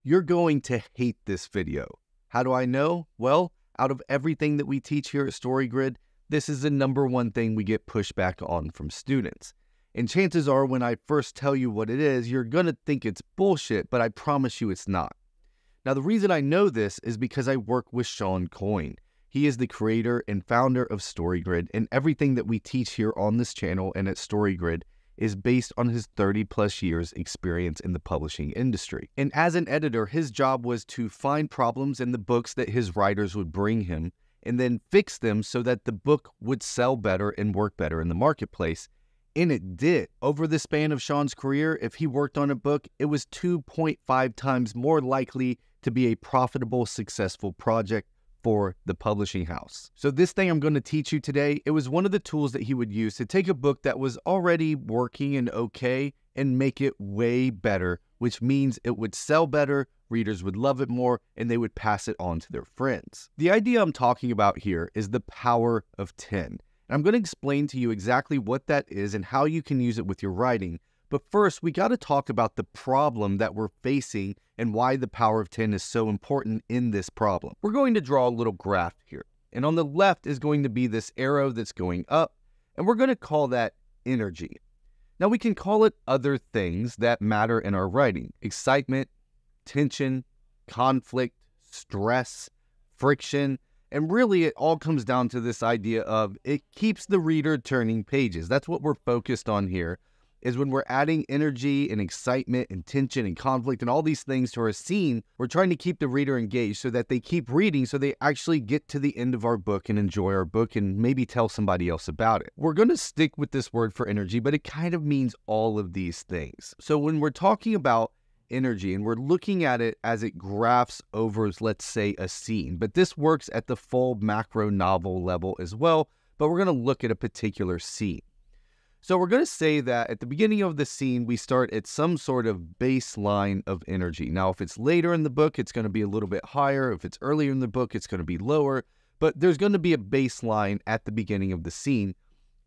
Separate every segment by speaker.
Speaker 1: You're going to hate this video. How do I know? Well, out of everything that we teach here at StoryGrid, this is the number one thing we get pushback on from students. And chances are when I first tell you what it is, you're going to think it's bullshit, but I promise you it's not. Now, the reason I know this is because I work with Shawn Coyne. He is the creator and founder of StoryGrid, and everything that we teach here on this channel and at StoryGrid is based on his 30-plus years experience in the publishing industry. And as an editor, his job was to find problems in the books that his writers would bring him and then fix them so that the book would sell better and work better in the marketplace. And it did. Over the span of Shawn's career, if he worked on a book, it was 2.5 times more likely to be a profitable, successful project for the publishing house. So this thing I'm going to teach you today, it was one of the tools that he would use to take a book that was already working and okay and make it way better, which means it would sell better, readers would love it more, and they would pass it on to their friends. The idea I'm talking about here is the power of 10. And I'm going to explain to you exactly what that is and how you can use it with your writing. But first, we got to talk about the problem that we're facing and why the power of 10 is so important in this problem. We're going to draw a little graph here. And on the left is going to be this arrow that's going up, and we're going to call that energy. Now, we can call it other things that matter in our writing: excitement, tension, conflict, stress, friction. And really, it all comes down to this idea of it keeps the reader turning pages. That's what we're focused on here, is when we're adding energy and excitement and tension and conflict and all these things to our scene, we're trying to keep the reader engaged so that they keep reading so they actually get to the end of our book and enjoy our book and maybe tell somebody else about it. We're going to stick with this word for energy, but it kind of means all of these things. So when we're talking about energy and we're looking at it as it graphs over, let's say, a scene, but this works at the full macro novel level as well, but we're going to look at a particular scene. So we're going to say that at the beginning of the scene, we start at some sort of baseline of energy. Now, if it's later in the book, it's going to be a little bit higher. If it's earlier in the book, it's going to be lower. But there's going to be a baseline at the beginning of the scene.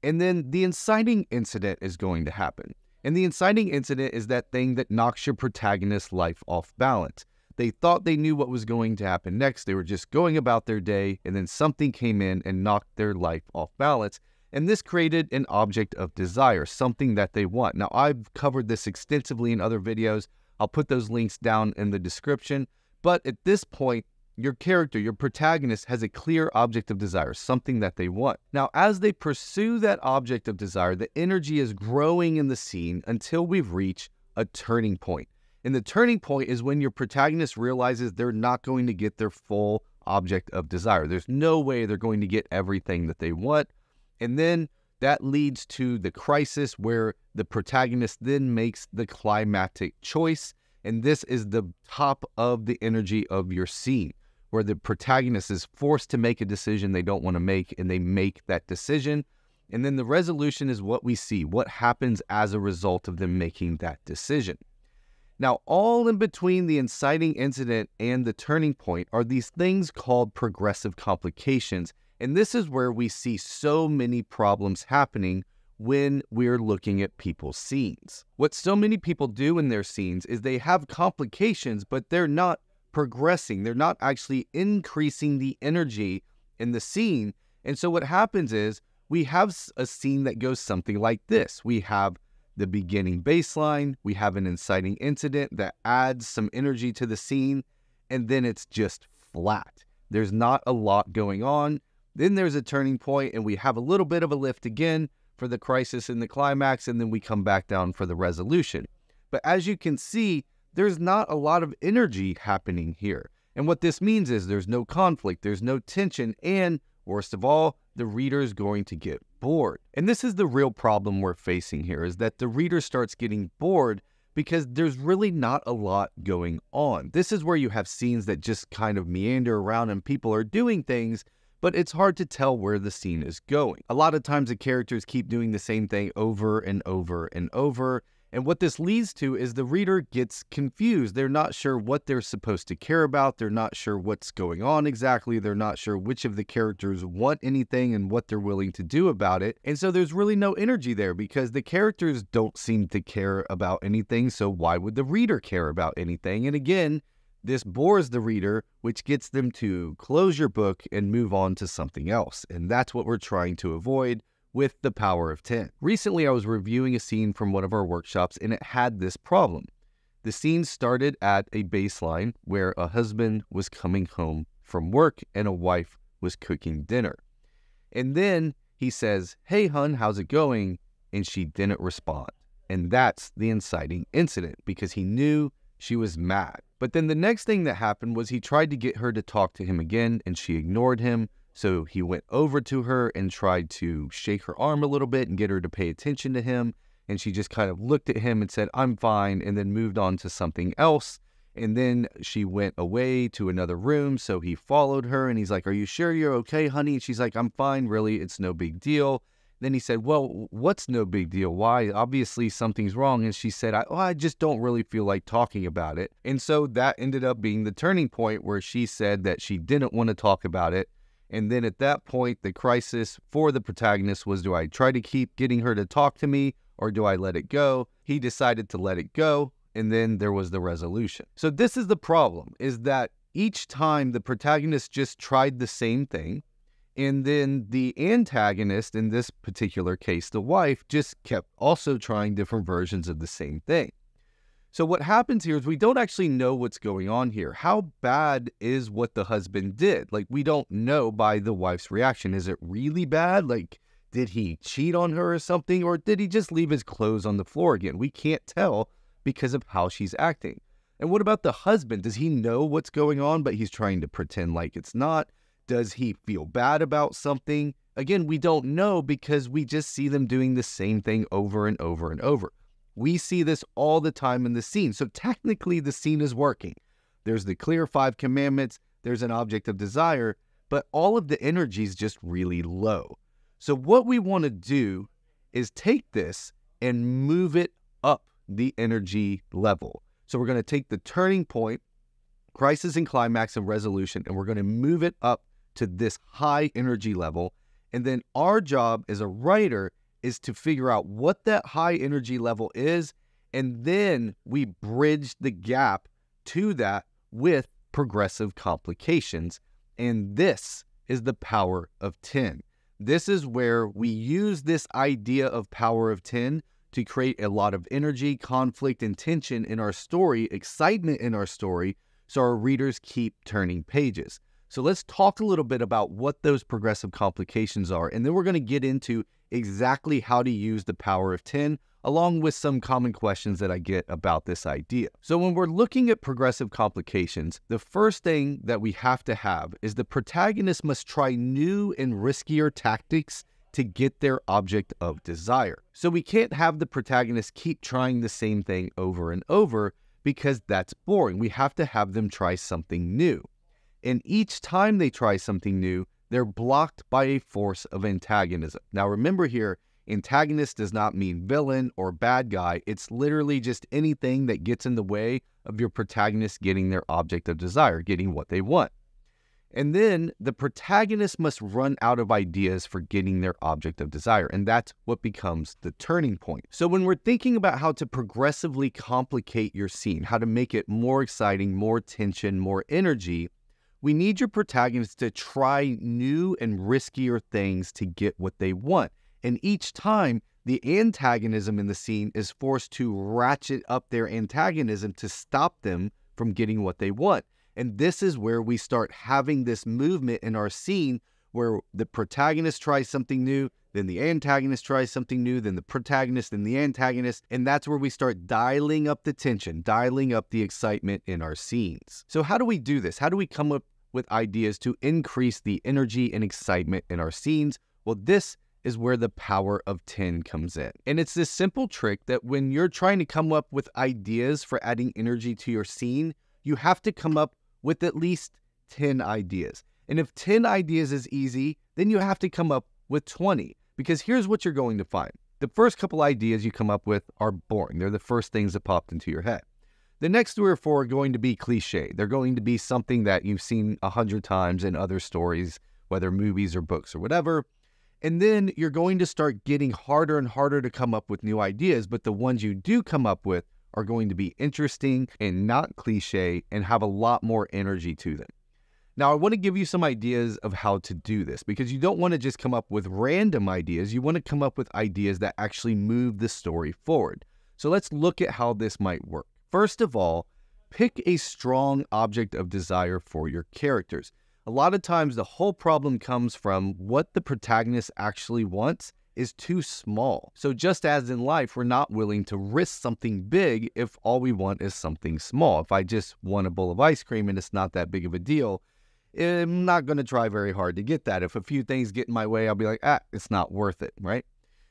Speaker 1: And then the inciting incident is going to happen. And the inciting incident is that thing that knocks your protagonist's life off balance. They thought they knew what was going to happen next. They were just going about their day, and then something came in and knocked their life off balance. And this created an object of desire, something that they want. Now, I've covered this extensively in other videos. I'll put those links down in the description. But at this point, your character, your protagonist, has a clear object of desire, something that they want. Now, as they pursue that object of desire, the energy is growing in the scene until we've reached a turning point. And the turning point is when your protagonist realizes they're not going to get their full object of desire. There's no way they're going to get everything that they want. And then that leads to the crisis where the protagonist then makes the climactic choice. And this is the top of the energy of your scene, where the protagonist is forced to make a decision they don't want to make, and they make that decision. And then the resolution is what we see, what happens as a result of them making that decision. Now, all in between the inciting incident and the turning point are these things called progressive complications. And this is where we see so many problems happening when we're looking at people's scenes. What so many people do in their scenes is they have complications, but they're not progressing. They're not actually increasing the energy in the scene. And so what happens is we have a scene that goes something like this. We have the beginning baseline. We have an inciting incident that adds some energy to the scene, and then it's just flat. There's not a lot going on. Then there's a turning point, and we have a little bit of a lift again for the crisis and the climax, and then we come back down for the resolution. But as you can see, there's not a lot of energy happening here. And what this means is there's no conflict, there's no tension, and worst of all, the reader is going to get bored. And this is the real problem we're facing here, is that the reader starts getting bored because there's really not a lot going on. This is where you have scenes that just kind of meander around and people are doing things, but it's hard to tell where the scene is going. A lot of times the characters keep doing the same thing over and over and over. And what this leads to is the reader gets confused. They're not sure what they're supposed to care about. They're not sure what's going on exactly. They're not sure which of the characters want anything and what they're willing to do about it. And so there's really no energy there because the characters don't seem to care about anything. So why would the reader care about anything? And again, This bores the reader, which gets them to close your book and move on to something else. And that's what we're trying to avoid with the power of 10. Recently, I was reviewing a scene from one of our workshops, and it had this problem. The scene started at a baseline where a husband was coming home from work and a wife was cooking dinner. And then he says, "Hey, hun, how's it going?" And she didn't respond. And that's the inciting incident because he knew she was mad. But then the next thing that happened was he tried to get her to talk to him again and she ignored him. So he went over to her and tried to shake her arm a little bit and get her to pay attention to him. And she just kind of looked at him and said, "I'm fine," and then moved on to something else. And then she went away to another room. So he followed her and he's like, "Are you sure you're okay, honey?" And she's like, "I'm fine, really. It's no big deal." Then he said, "Well, what's no big deal? Why? Obviously something's wrong." And she said, I just don't really feel like talking about it." And so that ended up being the turning point where she said that she didn't want to talk about it. And then at that point, the crisis for the protagonist was, do I try to keep getting her to talk to me or do I let it go? He decided to let it go. And then there was the resolution. So this is the problem, is that each time the protagonist just tried the same thing. And then the antagonist, in this particular case, the wife, just kept also trying different versions of the same thing. So what happens here is we don't actually know what's going on here. How bad is what the husband did? Like, we don't know by the wife's reaction. Is it really bad? Like, did he cheat on her or something? Or did he just leave his clothes on the floor again? We can't tell because of how she's acting. And what about the husband? Does he know what's going on, but he's trying to pretend like it's not? Does he feel bad about something? Again, we don't know because we just see them doing the same thing over and over and over. We see this all the time in the scene. So technically the scene is working. There's the clear 5 commandments. There's an object of desire, but all of the energy is just really low. So what we want to do is take this and move it up the energy level. So we're going to take the turning point, crisis and climax and resolution, and we're going to move it up to this high energy level. And then our job as a writer is to figure out what that high energy level is. And then we bridge the gap to that with progressive complications. And this is the power of 10. This is where we use this idea of power of 10 to create a lot of energy, conflict, and tension in our story, excitement in our story, so our readers keep turning pages. So let's talk a little bit about what those progressive complications are, and then we're going to get into exactly how to use the power of 10, along with some common questions that I get about this idea. So when we're looking at progressive complications, the first thing that we have to have is the protagonist must try new and riskier tactics to get their object of desire. So we can't have the protagonist keep trying the same thing over and over because that's boring. We have to have them try something new. And each time they try something new, they're blocked by a force of antagonism. Now remember here, antagonist does not mean villain or bad guy. It's literally just anything that gets in the way of your protagonist getting their object of desire, getting what they want. And then the protagonist must run out of ideas for getting their object of desire. And that's what becomes the turning point. So when we're thinking about how to progressively complicate your scene, how to make it more exciting, more tension, more energy, we need your protagonist to try new and riskier things to get what they want. And each time, the antagonism in the scene is forced to ratchet up their antagonism to stop them from getting what they want. And this is where we start having this movement in our scene where the protagonist tries something new, then the antagonist tries something new, then the protagonist, then the antagonist. And that's where we start dialing up the tension, dialing up the excitement in our scenes. So how do we do this? How do we come up with ideas to increase the energy and excitement in our scenes? Well, this is where the power of 10 comes in. And it's this simple trick that when you're trying to come up with ideas for adding energy to your scene, you have to come up with at least 10 ideas. And if 10 ideas is easy, then you have to come up with 20. Because here's what you're going to find. The first couple ideas you come up with are boring. They're the first things that popped into your head. The next 3 or 4 are going to be cliche. They're going to be something that you've seen 100 times in other stories, whether movies or books or whatever. And then you're going to start getting harder and harder to come up with new ideas, but the ones you do come up with are going to be interesting and not cliche and have a lot more energy to them. Now, I want to give you some ideas of how to do this because you don't want to just come up with random ideas. You want to come up with ideas that actually move the story forward. So let's look at how this might work. First of all, pick a strong object of desire for your characters. A lot of times the whole problem comes from what the protagonist actually wants is too small. So just as in life, we're not willing to risk something big if all we want is something small. If I just want a bowl of ice cream and it's not that big of a deal, I'm not going to try very hard to get that. If a few things get in my way, I'll be like, it's not worth it, right?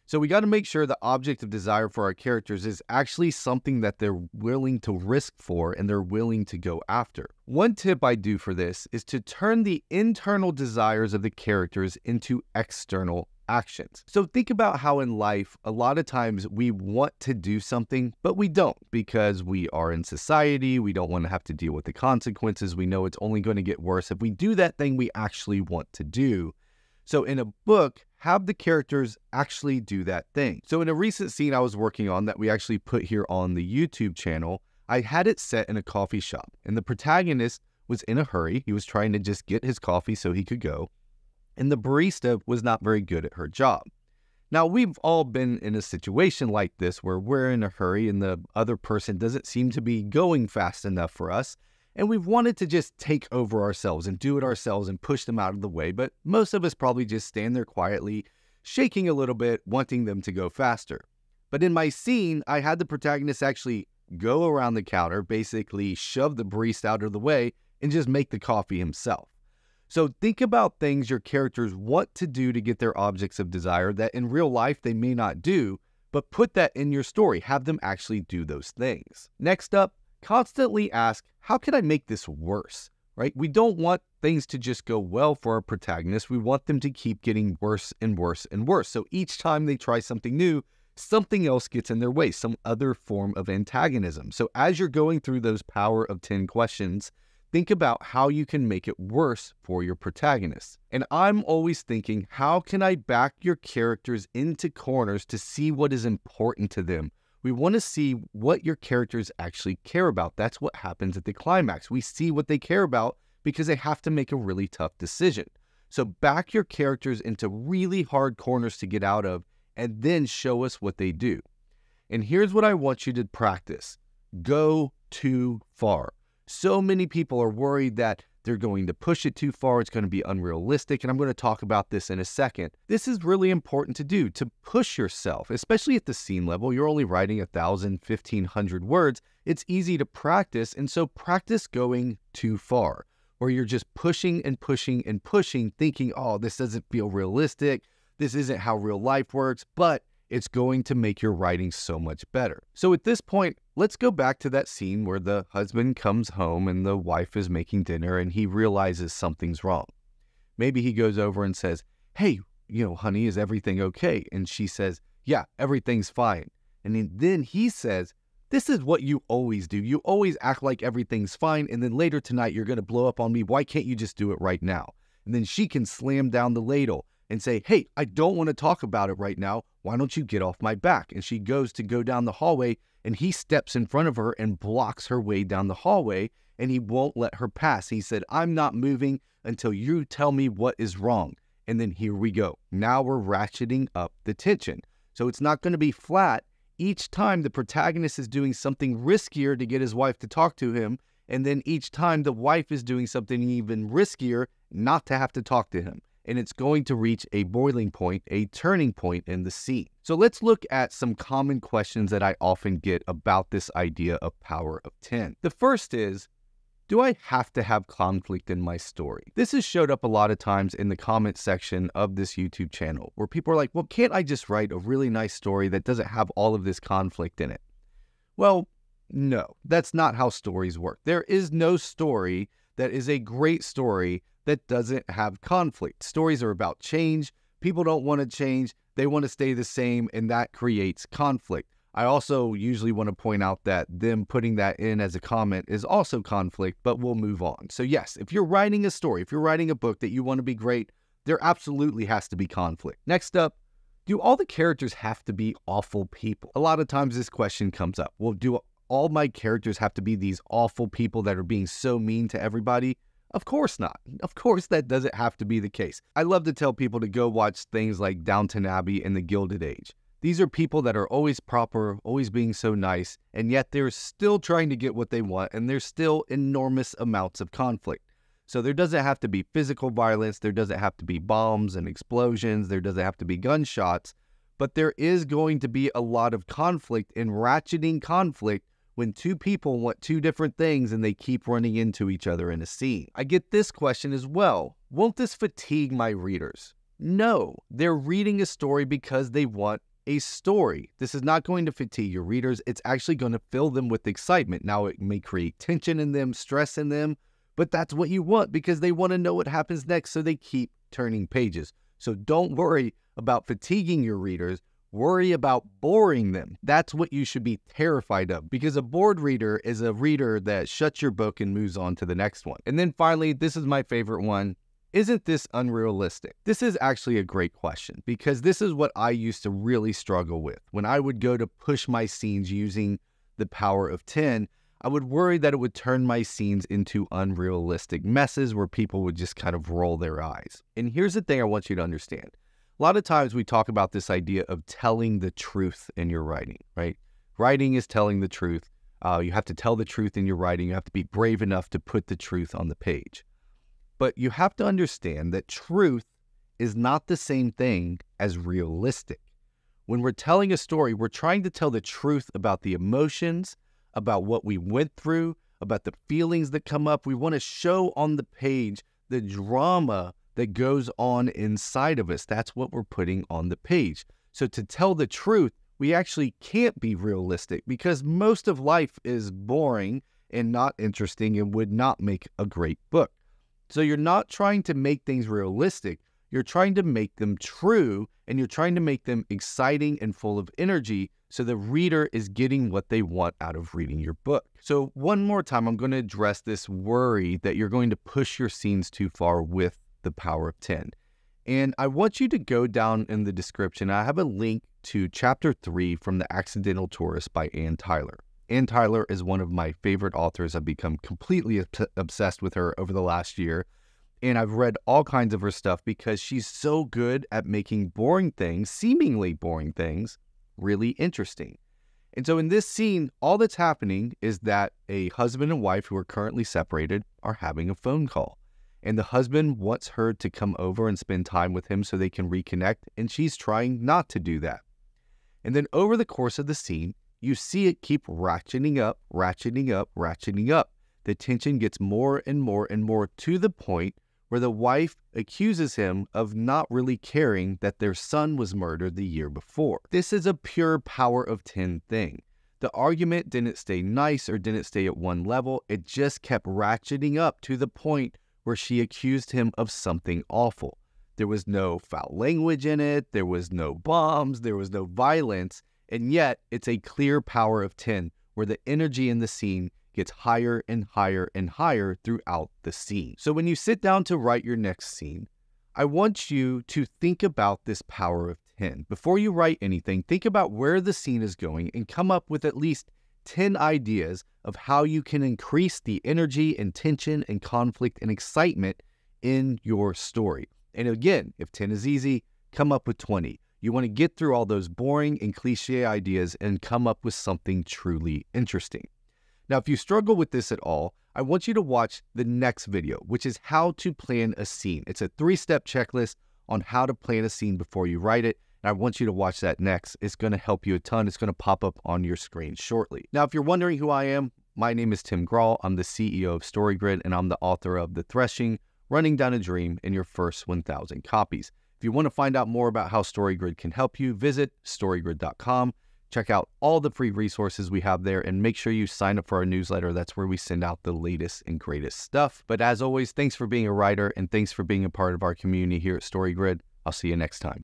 Speaker 1: So we got to make sure the object of desire for our characters is actually something that they're willing to risk for and they're willing to go after. One tip I do for this is to turn the internal desires of the characters into external actions. So think about how in life, a lot of times we want to do something, but we don't because we are in society. We don't want to have to deal with the consequences. We know it's only going to get worse if we do that thing we actually want to do. So in a book, have the characters actually do that thing. So in a recent scene I was working on that we actually put here on the YouTube channel, I had it set in a coffee shop and the protagonist was in a hurry. He was trying to just get his coffee so he could go. And the barista was not very good at her job. Now, we've all been in a situation like this where we're in a hurry and the other person doesn't seem to be going fast enough for us, and we've wanted to just take over ourselves and do it ourselves and push them out of the way, but most of us probably just stand there quietly, shaking a little bit, wanting them to go faster. But in my scene, I had the protagonist actually go around the counter, basically shove the barista out of the way, and just make the coffee himself. So think about things your characters want to do to get their objects of desire that in real life they may not do, but put that in your story. Have them actually do those things. Next up, constantly ask, how can I make this worse? Right? We don't want things to just go well for our protagonists. We want them to keep getting worse and worse and worse. So each time they try something new, something else gets in their way, some other form of antagonism. So as you're going through those power of 10 questions, think about how you can make it worse for your protagonists. And I'm always thinking, how can I back your characters into corners to see what is important to them? We want to see what your characters actually care about. That's what happens at the climax. We see what they care about because they have to make a really tough decision. So back your characters into really hard corners to get out of and then show us what they do. And here's what I want you to practice. Go too far. So many people are worried that they're going to push it too far. It's going to be unrealistic. And I'm going to talk about this in a second. This is really important to do, to push yourself, especially at the scene level. You're only writing 1,000, 1,500 words. It's easy to practice. And so practice going too far, where you're just pushing and pushing and pushing, thinking, oh, this doesn't feel realistic. This isn't how real life works, but it's going to make your writing so much better. So at this point, let's go back to that scene where the husband comes home and the wife is making dinner and he realizes something's wrong. Maybe he goes over and says, hey, honey, is everything okay? And she says, yeah, everything's fine. And then he says, this is what you always do. You always act like everything's fine. And then later tonight, you're going to blow up on me. Why can't you just do it right now? And then she can slam down the ladle and say, hey, I don't want to talk about it right now. Why don't you get off my back? And she goes to go down the hallway and he steps in front of her and blocks her way down the hallway and he won't let her pass. He said, I'm not moving until you tell me what is wrong. And then here we go. Now we're ratcheting up the tension. So it's not going to be flat. Each time the protagonist is doing something riskier to get his wife to talk to him. And then each time the wife is doing something even riskier not to have to talk to him. And it's going to reach a boiling point, a turning point in the scene. So let's look at some common questions that I often get about this idea of power of 10. The first is, do I have to have conflict in my story? This has showed up a lot of times in the comment section of this YouTube channel where people are like, well, can't I just write a really nice story that doesn't have all of this conflict in it? Well, no, that's not how stories work. There is no story that is a great story that doesn't have conflict. Stories are about change. People don't want to change. They want to stay the same, and that creates conflict. I also usually want to point out that them putting that in as a comment is also conflict, but we'll move on. So yes, if you're writing a story, if you're writing a book that you want to be great, there absolutely has to be conflict. Next up, do all the characters have to be awful people? A lot of times this question comes up. Well, do all my characters have to be these awful people that are being so mean to everybody? Of course not. Of course that doesn't have to be the case. I love to tell people to go watch things like Downton Abbey and The Gilded Age. These are people that are always proper, always being so nice, and yet they're still trying to get what they want, and there's still enormous amounts of conflict. So there doesn't have to be physical violence, there doesn't have to be bombs and explosions, there doesn't have to be gunshots, but there is going to be a lot of conflict and ratcheting conflict when two people want two different things and they keep running into each other in a scene. I get this question as well. Won't this fatigue my readers? No, they're reading a story because they want a story. This is not going to fatigue your readers. It's actually going to fill them with excitement. Now, it may create tension in them, stress in them, but that's what you want because they want to know what happens next, so they keep turning pages. So don't worry about fatiguing your readers. Worry about boring them. That's what you should be terrified of, because a bored reader is a reader that shuts your book and moves on to the next one. And then finally, this is my favorite one. Isn't this unrealistic? This is actually a great question, because this is what I used to really struggle with. When I would go to push my scenes using the power of 10, I would worry that it would turn my scenes into unrealistic messes where people would just kind of roll their eyes. And here's the thing I want you to understand. A lot of times we talk about this idea of telling the truth in your writing, right? Writing is telling the truth. You have to tell the truth in your writing. You have to be brave enough to put the truth on the page. But you have to understand that truth is not the same thing as realistic. When we're telling a story, we're trying to tell the truth about the emotions, about what we went through, about the feelings that come up. We want to show on the page the drama that goes on inside of us. That's what we're putting on the page. So to tell the truth, we actually can't be realistic, because most of life is boring and not interesting and would not make a great book. So you're not trying to make things realistic. You're trying to make them true, and you're trying to make them exciting and full of energy, so the reader is getting what they want out of reading your book. So one more time, I'm going to address this worry that you're going to push your scenes too far with the power of 10. And I want you to go down in the description. I have a link to chapter 3 from The Accidental Tourist by Ann Tyler. Ann Tyler is one of my favorite authors. I've become completely obsessed with her over the last year. And I've read all kinds of her stuff because she's so good at making boring things, seemingly boring things, really interesting. And so in this scene, all that's happening is that a husband and wife who are currently separated are having a phone call. And the husband wants her to come over and spend time with him so they can reconnect, and she's trying not to do that. And then over the course of the scene, you see it keep ratcheting up, ratcheting up, ratcheting up. The tension gets more and more and more, to the point where the wife accuses him of not really caring that their son was murdered the year before. This is a pure power of 10 thing. The argument didn't stay nice or didn't stay at one level. It just kept ratcheting up to the point where she accused him of something awful. There was no foul language in it, there was no bombs, there was no violence, and yet it's a clear power of 10 where the energy in the scene gets higher and higher and higher throughout the scene. So when you sit down to write your next scene, I want you to think about this power of 10. Before you write anything, think about where the scene is going and come up with at least 10 ideas of how you can increase the energy and tension and conflict and excitement in your story. And again, if 10 is easy, come up with 20. You want to get through all those boring and cliche ideas and come up with something truly interesting. Now, if you struggle with this at all, I want you to watch the next video, which is how to plan a scene. It's a 3-step checklist on how to plan a scene before you write it. And I want you to watch that next. It's going to help you a ton. It's going to pop up on your screen shortly. Now, if you're wondering who I am, my name is Tim Grahl. I'm the CEO of StoryGrid, and I'm the author of The Threshing, Running Down a Dream, and Your First 1,000 Copies. If you want to find out more about how StoryGrid can help you, visit storygrid.com. Check out all the free resources we have there, and make sure you sign up for our newsletter. That's where we send out the latest and greatest stuff. But as always, thanks for being a writer, and thanks for being a part of our community here at StoryGrid. I'll see you next time.